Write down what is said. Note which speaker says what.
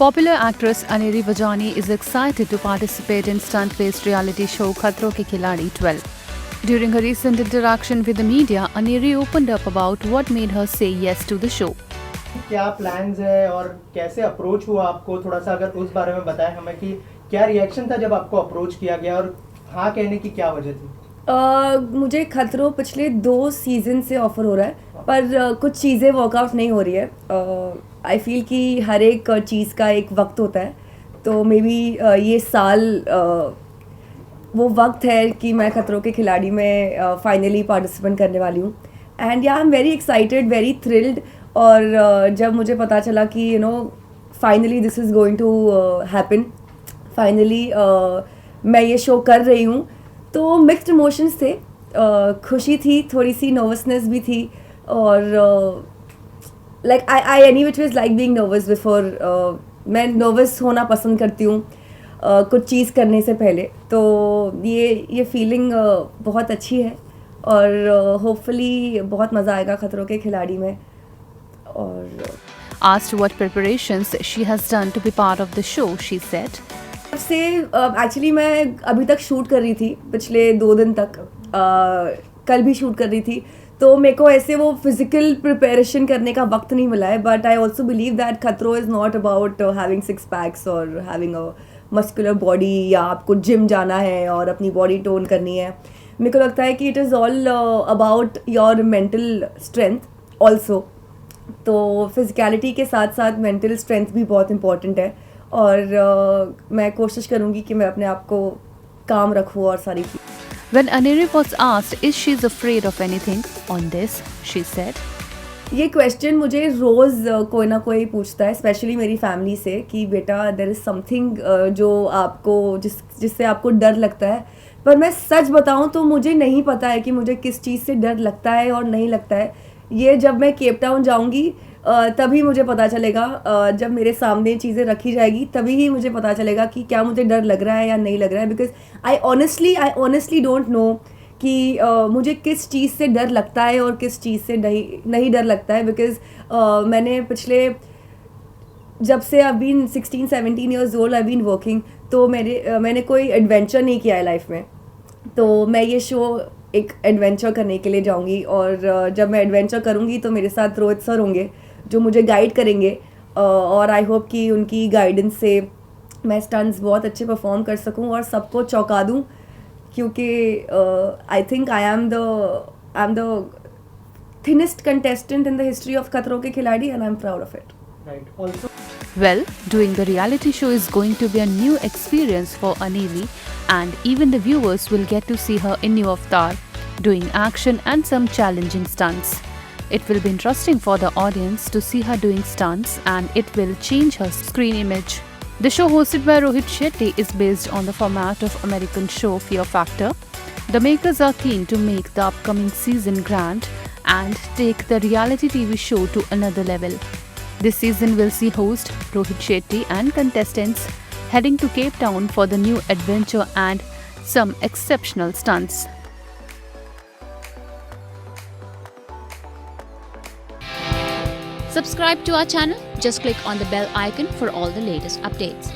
Speaker 1: Popular actress Aneri Vajani is excited to participate in stunt-based reality show Khatron Ke Khiladi 12. During her recent interaction with the media, Aneri opened up about what made her say yes to the show.
Speaker 2: क्या plans है और कैसे approach हुआ आपको, थोड़ा सा अगर उस बारे में बताएं हमें कि क्या रिएक्शन था जब आपको अप्रोच किया गया और हाँ कहने की क्या वजह थी?
Speaker 3: मुझे खतरों पिछले 2 सीज़न से ऑफ़र हो रहा है, पर कुछ चीज़ें वर्कआउट नहीं हो रही है। आई फील कि हर एक चीज़ का एक वक्त होता है, तो मे बी ये साल वो वक्त है कि मैं खतरों के खिलाड़ी में फाइनली पार्टिसिपेंट करने वाली हूँ। एंड या I am very excited, very thrilled. और जब मुझे पता चला कि finally this is going to happen, finally मैं ये शो कर रही हूँ, तो मिक्स्ड इमोशंस थे। खुशी थी, थोड़ी सी नर्वसनेस भी थी, और like I any which is like being nervous before. मैं नर्वस होना पसंद करती हूँ कुछ चीज़ करने से पहले, तो ये फीलिंग बहुत अच्छी है और होपफुली बहुत मज़ा आएगा खतरों के खिलाड़ी में। और
Speaker 1: Asked what preparations she has done to be part of the show, she said,
Speaker 3: से एक्चुअली मैं अभी तक शूट कर रही थी, पिछले 2 दिन तक। कल भी शूट कर रही थी, तो मेरे को ऐसे वो फिजिकल प्रिपरेशन करने का वक्त नहीं मिला है। But I also believe that खतरों is not about having 6 packs और हैविंग अ मस्कुलर बॉडी, या आपको जिम जाना है और अपनी बॉडी टोन करनी है। मेरे को लगता है कि it is all about your mental strength also. तो फिजिकलिटी के साथ साथ मेंटल स्ट्रेंथ भी बहुत इम्पॉर्टेंट है, और मैं कोशिश करूँगी कि मैं अपने आप को काम रखूँ और सारी चीज़।
Speaker 1: When Aneri was asked if she is afraid of anything on this, she said,
Speaker 3: ये क्वेश्चन मुझे रोज़ कोई ना कोई पूछता है, स्पेशली मेरी फैमिली से, कि बेटा देयर इज़ समथिंग जो आपको जिससे आपको डर लगता है। पर मैं सच बताऊं तो मुझे नहीं पता है कि मुझे किस चीज़ से डर लगता है और नहीं लगता है। ये जब मैं केप टाउन जाऊंगी तभी मुझे पता चलेगा। जब मेरे सामने चीज़ें रखी जाएगी तभी ही मुझे पता चलेगा कि क्या मुझे डर लग रहा है या नहीं लग रहा है। Because I honestly don't know कि मुझे किस चीज़ से डर लगता है और किस चीज़ से नहीं डर लगता है। बिकॉज मैंने पिछले जब से I been 16-17 years old I been working, तो मैंने कोई एडवेंचर नहीं किया है लाइफ में। तो मैं ये शो एक एडवेंचर करने के लिए जाऊंगी, और जब मैं एडवेंचर करूंगी तो मेरे साथ रोहित सर होंगे जो मुझे गाइड करेंगे, और आई होप कि उनकी गाइडेंस से मैं स्टंट्स बहुत अच्छे परफॉर्म कर सकूं और सबको चौंका दूं, क्योंकि I think I am the thinnest contestant in the history of खतरों के खिलाड़ी, and I am proud of it.
Speaker 2: Right. Also
Speaker 1: well, doing the reality show is going to be a new experience for Aneri, and even the viewers will get to see her in new avatar, doing action and some challenging stunts. It will be interesting for the audience to see her doing stunts, and it will change her screen image. The show, hosted by Rohit Shetty, is based on the format of American show Fear Factor. The makers are keen to make the upcoming season grand and take the reality TV show to another level. This season will see host Rohit Shetty and contestants heading to Cape Town for the new adventure and some exceptional stunts.
Speaker 4: Subscribe to our channel. Just click on the bell icon for all the latest updates.